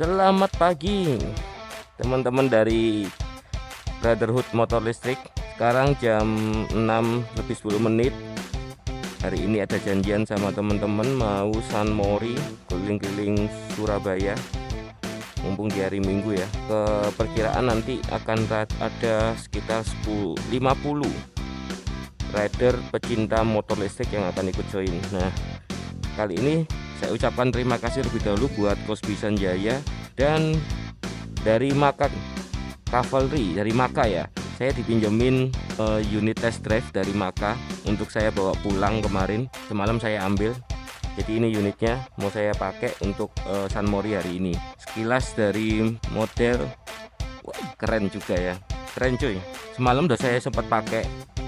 Selamat pagi teman-teman dari Brotherhood Motor Listrik. Sekarang jam 6:10. Hari ini ada janjian sama teman-teman mau San Mori keliling-keliling Surabaya. Mumpung di hari Minggu ya. Perkiraan nanti akan ada sekitar 50 rider pecinta motor listrik yang akan ikut join. Nah, kali ini saya ucapkan terima kasih lebih dahulu buat Kosbi Sanjaya dan dari Maka Cavalry dari Maka ya. Saya dipinjemin unit test drive dari Maka untuk saya bawa pulang kemarin. Semalam saya ambil. Jadi ini unitnya mau saya pakai untuk San Mori hari ini. Sekilas dari model, wah, keren juga ya. Keren cuy. Semalam udah saya sempat pakai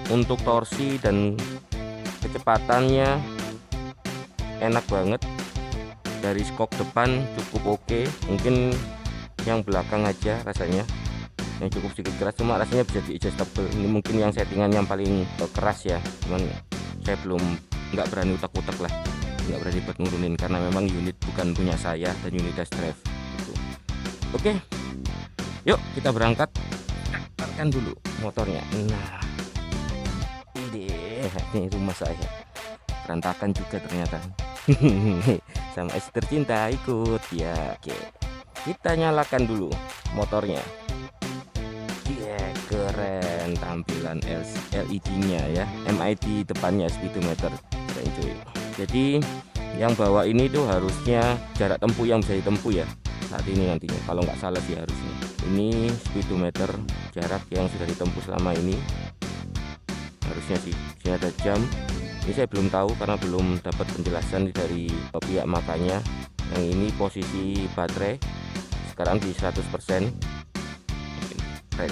untuk torsi dan kecepatannya enak banget. Dari skok depan cukup oke, mungkin yang belakang aja rasanya yang cukup sedikit keras, cuma rasanya bisa di adjustable. Ini mungkin yang settingan yang paling keras ya, cuman saya nggak berani utak-utak lah, nggak berani buat nurunin karena memang unit bukan punya saya dan unit test drive gitu. Oke, yuk kita berangkat. Startkan dulu motornya. Nah, ini rumah saya berantakan juga ternyata. Sama istri tercinta ikut ya. Oke, kita nyalakan dulu motornya. Keren tampilan LED nya ya, MID depannya, speedometer, keren cuy. Jadi yang bawah ini tuh harusnya jarak tempuh yang bisa ditempuh ya saat ini nantinya, kalau nggak salah sih harusnya. Ini speedometer, jarak yang sudah ditempuh selama ini harusnya sih. Sini ada jam. Ini saya belum tahu karena belum dapat penjelasan dari pihak makanya. Yang ini posisi baterai sekarang di 100%. Keren.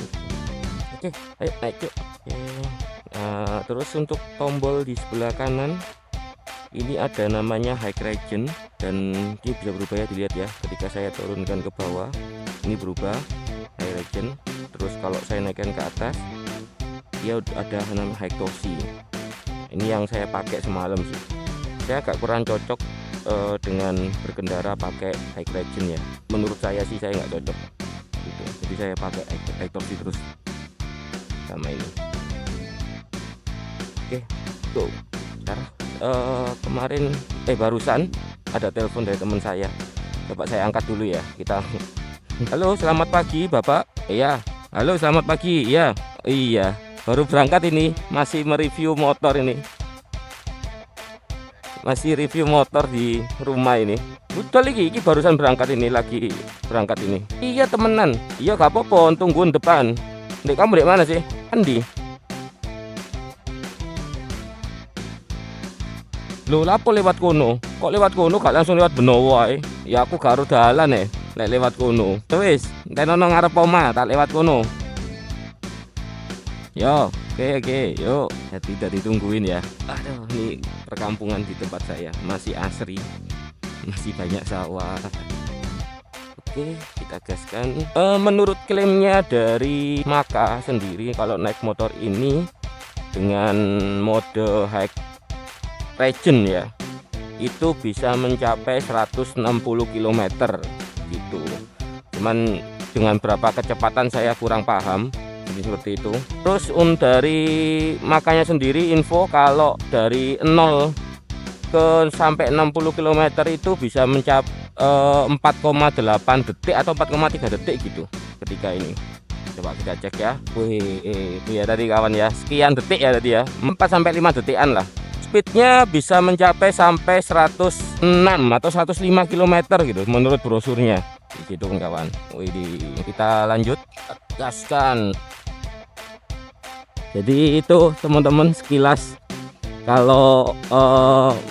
Oke, ayo naik yuk. Nah, terus untuk tombol di sebelah kanan ini ada namanya high region dan ini bisa berubah ya, dilihat ya. Ketika saya turunkan ke bawah ini berubah high region. Terus kalau saya naikkan ke atas dia ada namanya high torsi. Ini yang saya pakai semalam sih. Saya agak kurang cocok dengan berkendara pakai high region ya. Menurut saya sih saya nggak cocok gitu. Jadi saya pakai high torsi terus sama ini. Oke, go. Sekarang kemarin barusan ada telepon dari teman saya. Coba saya angkat dulu ya. Kita halo, selamat pagi Bapak. Iya. Halo, selamat pagi. Iya. Iya. Baru berangkat ini, masih mereview motor ini. Masih review motor di rumah ini. Udah lagi, ini barusan berangkat ini, lagi berangkat ini. Iya temenan. Iya gak apa-apa, tungguin depan. Dek, kamu di mana sih? Andi. Loh, lapo lewat kono? Kok lewat kono gak langsung lewat Benowo ae? Ya aku gak harus dalan lewat kono. Wis, tenono ngarep omah, tak lewat kono. Yo, oke, yuk. Ya, tidak ditungguin ya. Aduh, ini perkampungan di tempat saya masih asri, masih banyak sawah. Oke, kita gaskan. Menurut klaimnya dari Maka sendiri, kalau naik motor ini dengan mode high region ya, itu bisa mencapai 160 km gitu. Cuman dengan berapa kecepatan saya kurang paham. Jadi seperti itu. Terus dari makanya sendiri info kalau dari 0 ke sampai 60 km itu bisa mencapai 4,8 detik atau 4,3 detik gitu ketika ini. Coba kita cek ya. Wih, itu ya tadi kawan ya. Sekian detik ya tadi ya. 4 sampai 5 detikan lah. Speednya bisa mencapai sampai 106 atau 105 km gitu menurut brosurnya. Gitu kawan. Wih, kita lanjut gaskan. Jadi itu teman-teman sekilas kalau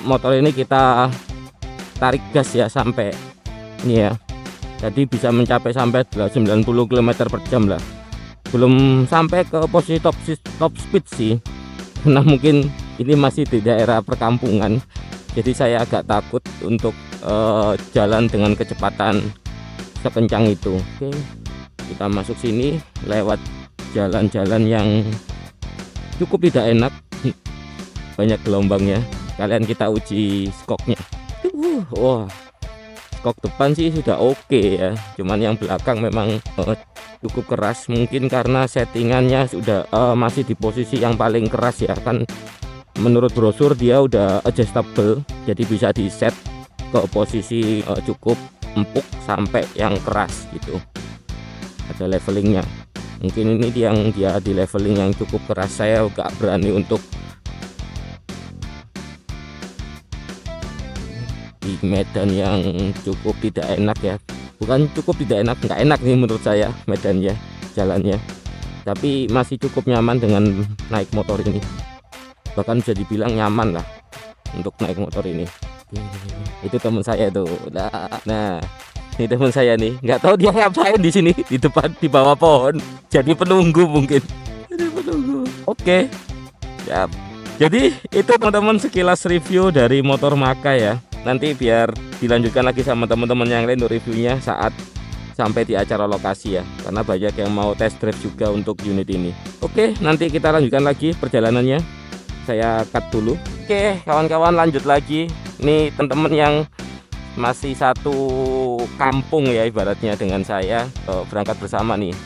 motor ini kita tarik gas ya sampai ini ya. Jadi bisa mencapai sampai 90 km per jam lah. Belum sampai ke posisi top speed sih. Karena mungkin ini masih di daerah perkampungan. Jadi saya agak takut untuk jalan dengan kecepatan sekencang itu. Oke. Kita masuk sini lewat jalan-jalan yang cukup tidak enak, banyak gelombangnya. Kalian kita uji skoknya. Wah, skok depan sih sudah oke ya, cuman yang belakang memang cukup keras, mungkin karena settingannya sudah masih di posisi yang paling keras ya kan. Menurut brosur dia udah adjustable, jadi bisa di set ke posisi cukup empuk sampai yang keras gitu, ada levelingnya. Mungkin ini yang dia di leveling yang cukup keras, saya gak berani untuk di medan yang cukup tidak enak ya, bukan cukup tidak enak, nggak enak nih menurut saya medannya, jalannya, tapi masih cukup nyaman dengan naik motor ini, bahkan bisa dibilang nyaman lah untuk naik motor ini. Itu teman saya tuh, nah ini teman saya nih, nggak tahu dia ngapain di sini di depan di bawah pohon, jadi penunggu mungkin. Jadi penunggu. Oke, siap. Jadi itu teman-teman sekilas review dari motor Maka ya. Nanti biar dilanjutkan lagi sama teman-teman yang lain untuk reviewnya saat sampai di acara lokasi ya, karena banyak yang mau test drive juga untuk unit ini. Oke, nanti kita lanjutkan lagi perjalanannya. Saya cut dulu. Oke, kawan-kawan, lanjut lagi. Nih teman-teman yang masih satu kampung ya ibaratnya dengan saya, berangkat bersama nih.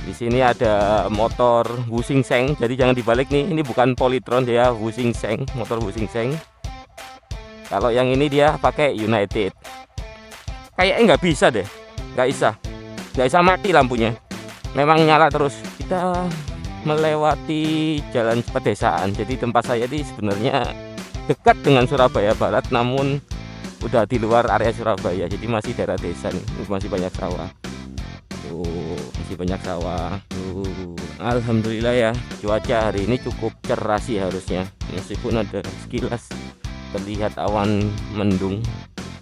Di sini ada motor Wusingseng, jadi jangan dibalik nih, ini bukan Polytron, dia Wusingseng, motor Wusingseng. Kalau yang ini dia pakai United. Kayaknya nggak bisa deh, nggak bisa mati lampunya, memang nyala terus. Kita melewati jalan pedesaan, jadi tempat saya ini sebenarnya dekat dengan Surabaya Barat, namun udah di luar area Surabaya, jadi masih daerah desa nih, masih banyak sawah. Masih banyak sawah. Alhamdulillah ya, cuaca hari ini cukup cerah sih harusnya, meskipun ada sekilas terlihat awan mendung,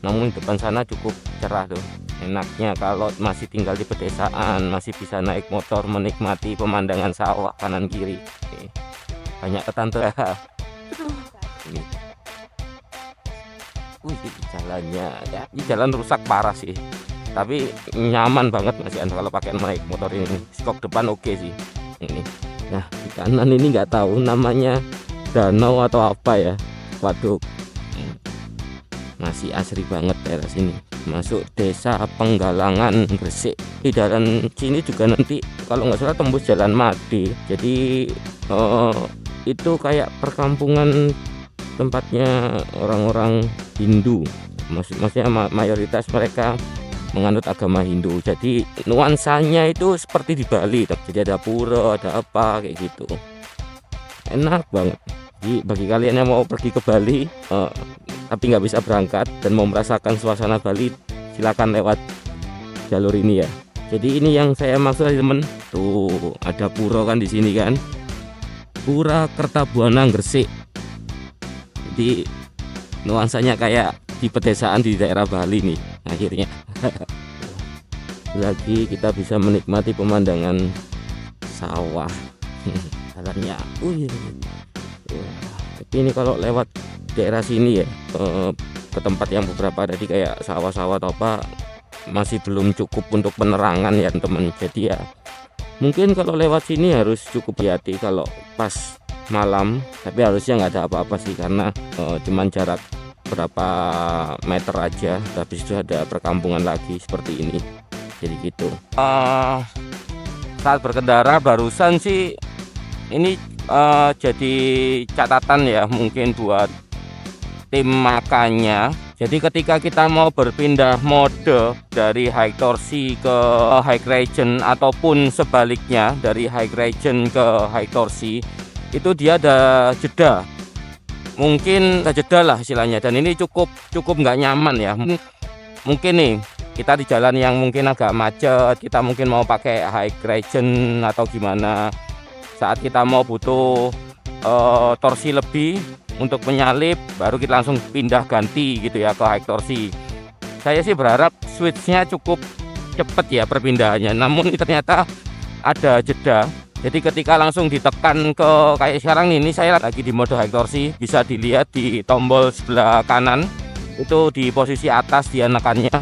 namun depan sana cukup cerah tuh. Enaknya kalau masih tinggal di pedesaan, masih bisa naik motor menikmati pemandangan sawah kanan kiri. Banyak tante. Jalannya ya, ini jalan rusak parah sih, tapi nyaman banget Mas Ian kalau pakai naik motor ini. Skok depan oke sih ini. Nah di kanan ini nggak tahu namanya danau atau apa ya, waduk. Masih asri banget daerah sini, masuk desa Penggalangan Gresik. Di jalan sini juga nanti kalau nggak salah tembus Jalan Made, jadi itu kayak perkampungan tempatnya orang-orang Hindu, maksudnya mayoritas mereka menganut agama Hindu, jadi nuansanya itu seperti di Bali, jadi ada pura, ada apa kayak gitu, enak banget. Jadi bagi kalian yang mau pergi ke Bali tapi nggak bisa berangkat dan mau merasakan suasana Bali, silakan lewat jalur ini ya. Jadi ini yang saya maksud temen, tuh ada pura kan di sini kan, Pura Kertabuana Gresik. Jadi nuansanya kayak di pedesaan di daerah Bali nih akhirnya. Lagi kita bisa menikmati pemandangan sawah. Jalannya tapi ini kalau lewat daerah sini ya ke tempat yang beberapa tadi kayak sawah-sawah atau apa, masih belum cukup untuk penerangan ya teman. Jadi ya mungkin kalau lewat sini harus cukup hati-hati kalau pas malam, tapi harusnya nggak ada apa-apa sih, karena cuman jarak berapa meter aja, habis itu ada perkampungan lagi seperti ini. Jadi gitu. Saat berkendara barusan sih ini jadi catatan ya mungkin buat tim Makanya. Jadi ketika kita mau berpindah mode dari high torsi ke high region ataupun sebaliknya dari high region ke high torsi, itu dia ada jeda, mungkin ada jeda lah istilahnya, dan ini cukup nggak nyaman ya. Mungkin nih kita di jalan yang mungkin agak macet, kita mungkin mau pakai high region atau gimana, saat kita mau butuh torsi lebih untuk menyalip, baru kita langsung pindah ganti gitu ya ke high torsi. Saya sih berharap switchnya cukup cepet ya perpindahannya, namun ini ternyata ada jeda. Jadi ketika langsung ditekan ke kayak sekarang ini saya lagi di mode high torsi, bisa dilihat di tombol sebelah kanan itu di posisi atas dia nekannya.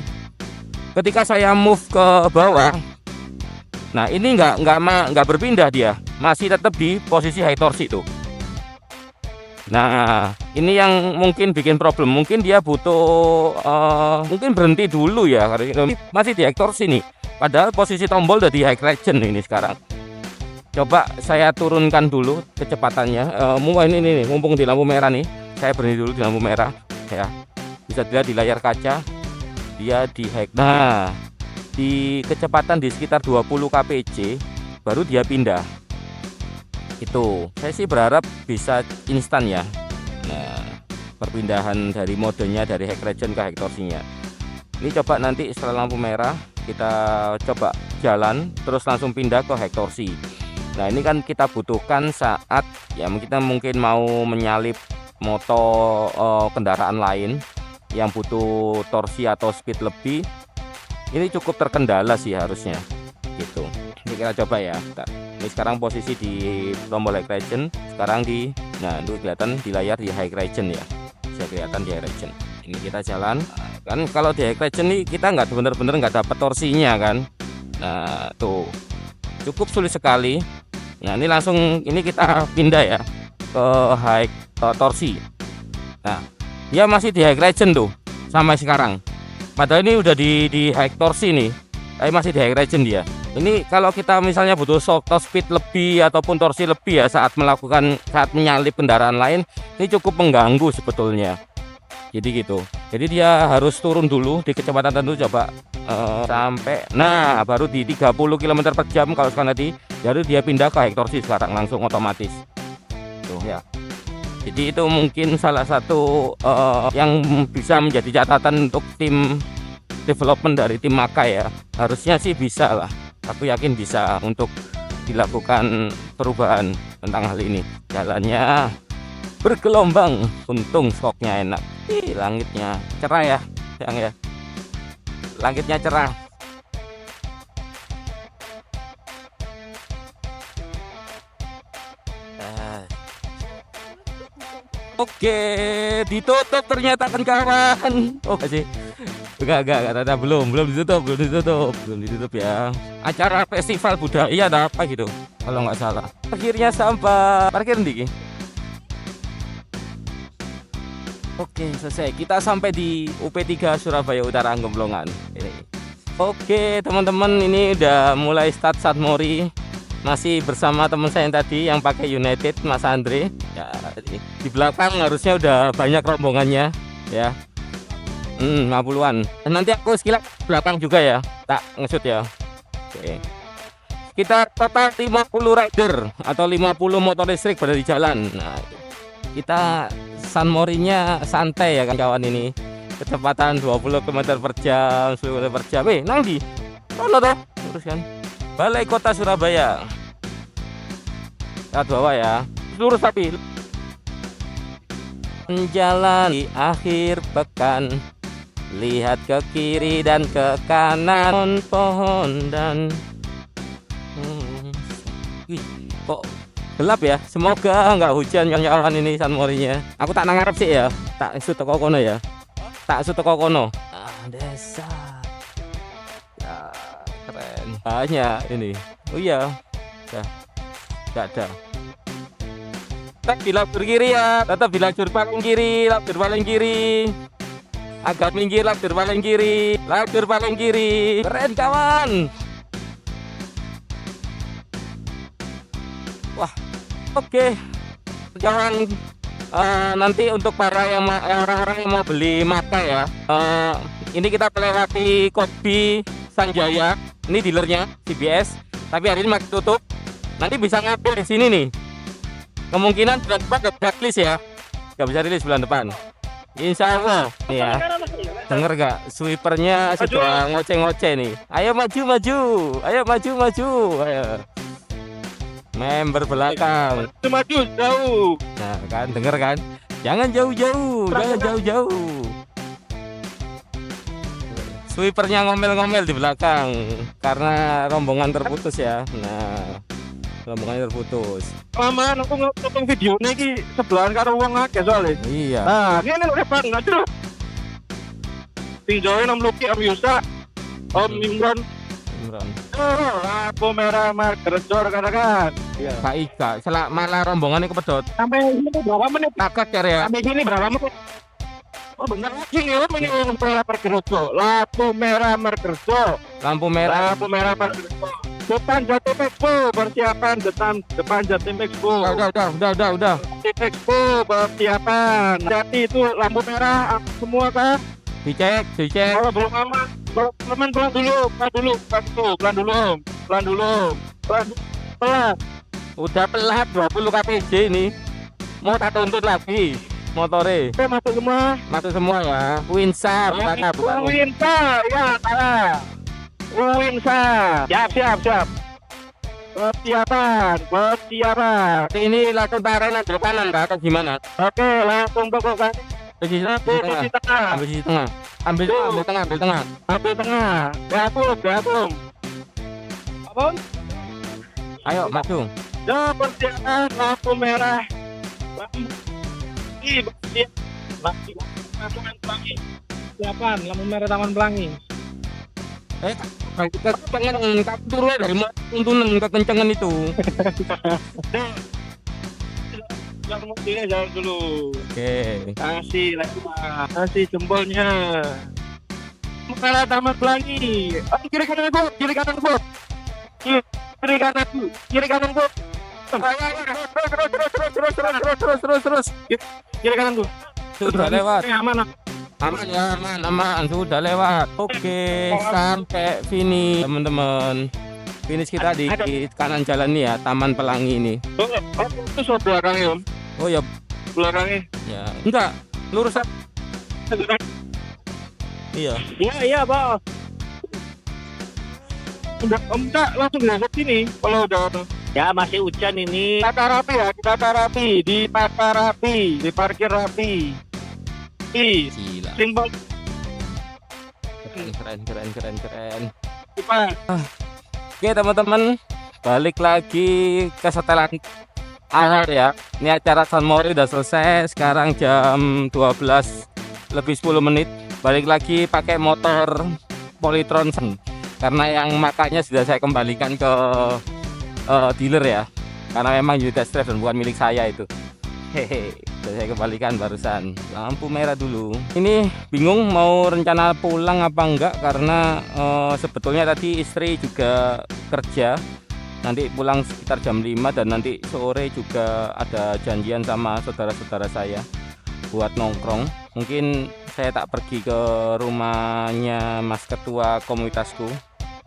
Ketika saya move ke bawah, nah ini nggak berpindah, dia masih tetap di posisi high torsi tuh. Nah, ini yang mungkin bikin problem. Mungkin dia butuh mungkin berhenti dulu ya, karena masih di high torsi nih. Padahal posisi tombol udah di high regen ini sekarang. Coba saya turunkan dulu kecepatannya. Ini nih, mumpung di lampu merah nih. Saya berhenti dulu di lampu merah ya. Bisa dilihat di layar kaca dia di high. Nah, di kecepatan di sekitar 20 kpc baru dia pindah. Itu saya sih berharap bisa instan ya. Nah, perpindahan dari modenya dari high regen ke high torsinya ini coba nanti setelah lampu merah kita coba jalan terus langsung pindah ke high torsi. Nah, ini kan kita butuhkan saat ya kita mungkin mau menyalip motor kendaraan lain yang butuh torsi atau speed lebih. Ini cukup terkendala sih harusnya gitu. Ini kita coba ya. Ini sekarang posisi di tombol high regen, sekarang di itu kelihatan di layar di high regen ya, bisa kelihatan di high regen. Ini kita jalan kan, kalau di high regen nih kita nggak bener-bener nggak dapat torsinya kan. Nah, tuh cukup sulit sekali. Nah, ini langsung ini kita pindah ya ke high torsi. Nah, dia masih di high regen tuh sampai sekarang. Padahal ini udah di high torsi nih, tapi masih di high regen dia. Ini kalau kita misalnya butuh speed lebih ataupun torsi lebih ya saat menyalip kendaraan lain, ini cukup mengganggu sebetulnya. Jadi gitu. Jadi dia harus turun dulu di kecepatan tertentu, coba sampai baru di 30 km/jam kalau sekarang tadi, baru dia pindah ke high torsi sekarang langsung otomatis. Tuh ya. Jadi itu mungkin salah satu yang bisa menjadi catatan untuk tim development dari tim Maka ya. Harusnya sih bisa lah. Aku yakin bisa untuk dilakukan perubahan tentang hal ini. Jalannya bergelombang, untung skoknya enak. Langitnya cerah ya, sayang ya. Langitnya cerah. Oke, ditutup ternyata kan kawan. Oh sih, enggak, belum ditutup ya. Acara festival budaya ada apa gitu, kalau nggak salah. Akhirnya sampai parkir nih. Oke, selesai. Kita sampai di UP3 Surabaya Utara Gemblongan. Oke, teman-teman, ini udah mulai start Sunmori. Masih bersama teman saya yang tadi yang pakai United, Mas Andre ya. Di belakang harusnya udah banyak rombongannya ya, 50-an. Nanti aku sekilas belakang juga ya, tak ngesut ya. Oke, kita total 50 rider atau 50 motor listrik pada di jalan. Nah, kita Sunmori-nya santai ya kan kawan, ini kecepatan 20 km/jam, 10 km/jam. Nang di sono toh terus kan Balai Kota Surabaya. Lihat bawah ya, lurus tapi jalan di akhir pekan, lihat ke kiri dan ke kanan pohon dan kok gelap ya. Semoga nggak hujan yang kawan ini Sunmori-nya. Aku tak nangarep sih ya, tak isu teko kono ya, tak isu teko kono. Desa ya, keren banyak ini. Oh iya, nggak ada. Tetap di lajur kiri ya, tetap di lajur paling kiri, lajur paling kiri. Agak minggir, lajur paling kiri, lajur paling kiri. Keren kawan. Wah, oke. Jangan nanti untuk para orang-orang yang mau beli Maka ya. Ini kita melewati Kopi Sanjaya. Ini dealernya CBS. Tapi hari ini masih tutup. Nanti bisa ngambil di sini nih. Kemungkinan bulan depan gak blacklist ya. Gak bisa rilis bulan depan. Insya Allah. Nih ya. Denger gak? Sweepernya sudah ngoceh-ngoceh nih. Ayo maju. Ayo maju. Ayo. Member belakang. Maju jauh. Nah kan, denger kan? Jangan jauh-jauh. Sweepernya ngomel-ngomel di belakang karena rombongan terputus ya. Nah, rombongannya terputus. Lama aku nonton video ini sebelahan karo wong akeh soalnya. Iya. Nah, ini lho depan aja. Tinjauin Om Luki, Om Yusa, Om Imran. Imron. Lampu merah Margaretjo rekan-rekan. Iya. Kak Ika, selak malah rombongan itu pedot. Sampai ini berapa menit? Takut ya ya. Sampai sini berapa menit? Oh bener lagi ya, ini lampu merah Margaretjo. Lampu merah Margaretjo. Lampu merah. Lampu merah Margaretjo. Depan Jatim Expo, persiapan depan Jatim Expo. Udah. Jatim Expo, persiapan. Jati itu lampu merah semua kan? Dicek. Kalau belum aman, teman pelan dulu. Pelan. Udah pelat 20 kpj ini. Mau tak tuntut lagi motore. Oke, masuk semua. Ya. Winsar, bukan. Winsa, ya salah. Winsa. Siap. Persiapan. Ini langsung tarik nanti kanan Kak, atau gimana? Oke, langsung pokok kan. Posisi tengah. Ambil sisi tengah. Ambil tengah. Ambil tengah. Gabung. Apa? Ayo maju. Ya, persiapan lampu merah. Taman Pelangi. Siapan, lampu merah Taman Pelangi. Kita pengen turun dari tuntunan kekencangan itu. Jalan dulu. Oke. Kasih jempolnya. Merah Taman Pelangi. Kiri kanan bu. Kiri kanan bu. Terus. Kiri kanan bu. Sudah lewat. Aman. Aman. Sudah lewat. Oke, sampai finish teman-teman. Finish kita di kanan jalan nih ya, Taman Pelangi ini. Itu soal belakangnya om. Oh ya, Belakangnya. ya. Enggak, lurus. Iya. Iya pak. Enggak langsung masuk sini kalau udah. Ya masih hujan ini. Tata rapi di parkir rapi. Gila. Simbol Keren. cepat. Oke teman-teman, balik lagi ke setelan akhir ya. Ini acara San Mori udah selesai. Sekarang jam 12:10. Balik lagi pakai motor Polytron karena yang makanya sudah saya kembalikan ke dealer ya, karena memang unit stress dan bukan milik saya itu. Hehe, saya kembalikan barusan. Lampu merah dulu. Ini bingung mau rencana pulang apa enggak, karena sebetulnya tadi istri juga kerja. Nanti pulang sekitar jam 5 dan nanti sore juga ada janjian sama saudara-saudara saya buat nongkrong. Mungkin saya tak pergi ke rumahnya Mas Ketua komunitasku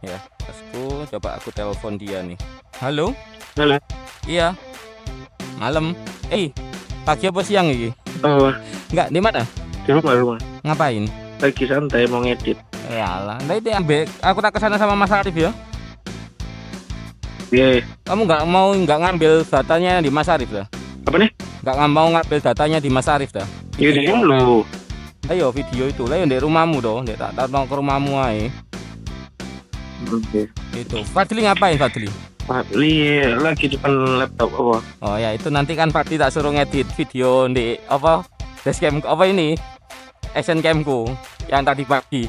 ya. Masku, coba aku telepon dia nih. Halo? Iya. Malam. Pagi apa siang ini? Oh, Enggak, di mana? di rumah. Ngapain? Lagi santai mau ngedit. Yalah, nah itu ambil. Aku tak kesana sama Mas Arif ya. Iya. Kamu nggak ngambil datanya di Mas Arif dah? Apa nih? Nggak mau ngambil datanya di Mas Arif dah? Iya dulu. Ayo video itu lah yang di rumahmu dong. Dia tak tahu ke rumahmu aja. Oke. Itu. Fadli ngapain Fadli? Fadli lagi depan laptop apa? Oh ya itu nanti kan Fadli tak suruh ngedit video di apa? Dashcam apa ini? Action camku yang tadi pagi.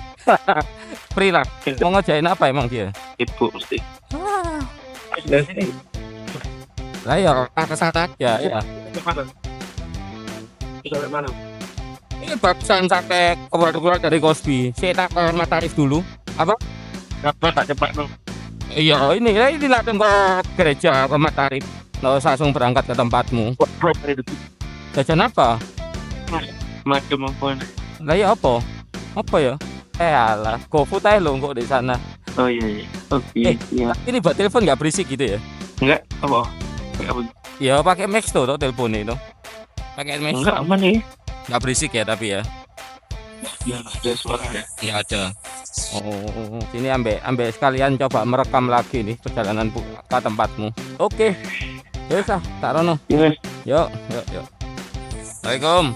Free lah. Mau ngerjain apa emang dia? Ibu mesti. Dari sini. Lah ya ke sana aja ya. Mana? Sampai mana? Ini barusan sampai keluar dari Cosby. Saya tak ke Mas Arif dulu. Apa? Apa tak cepat dong? Iya ini langsung ke gereja ke Mas Arif. Nggak usah langsung berangkat ke tempatmu. Jajan apa? Macam apa? Lah ya apa? Apa ya? Alah, GoFood aja lo kok di sana. Oh iya. Oke. Iya. Ini buat telepon nggak berisik gitu ya? Enggak apa? Apa? Ya pakai Max tuh telepon itu. Pakai Max. Enggak aman nih. Nggak berisik ya tapi ya. Ya ada suara ya. Iya ada. Oh, sini ambil sekalian coba merekam lagi nih perjalanan ke tempatmu. Oke. Ya wis tak rono. Yes. Yuk. Assalamualaikum.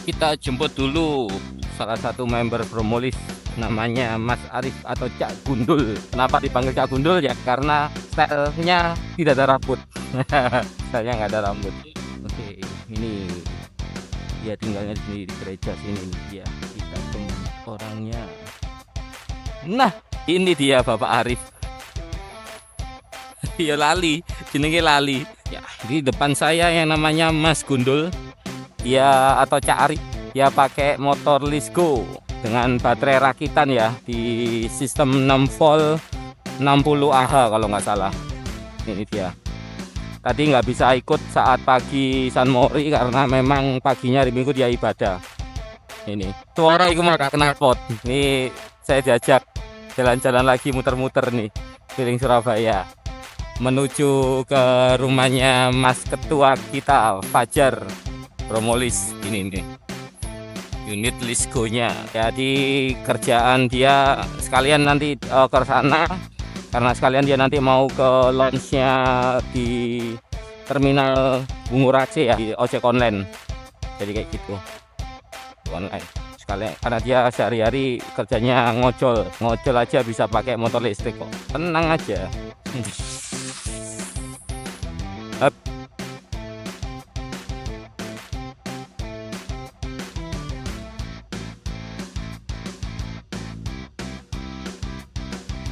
Kita jemput dulu salah satu member Promolis, namanya Mas Arif atau Cak Gundul. Kenapa dipanggil Cak Gundul ya? Karena stylenya tidak ada rambut. Stylenya nggak ada rambut. Oke, ini Dia tinggalnya di gereja sini nih. Ya, kita tunggu orangnya. Nah, ini dia Bapak Arif. Ya lali, jenenge lali. Ya, di depan saya yang namanya Mas Gundul. Dia atau Cak Arif, dia pakai motor Lisco dengan baterai rakitan ya, di sistem 6 volt 60 Ah kalau nggak salah. Ini dia. Tadi nggak bisa ikut saat pagi San Mori karena memang paginya hari Minggu dia ibadah. Ini suara itu mah knalpot. Ini saya diajak jalan-jalan lagi muter-muter nih keliling Surabaya menuju ke rumahnya Mas Ketua kita Fajar Romolis. Ini nih unit Lisco-nya. Jadi kerjaan dia sekalian nanti ke sana karena sekalian dia nanti mau ke launch-nya di terminal Bungurace ya, di ojek online. Jadi kayak gitu, online sekalian karena dia sehari-hari kerjanya ngojol aja bisa pakai motor listrik kok, tenang aja. Up.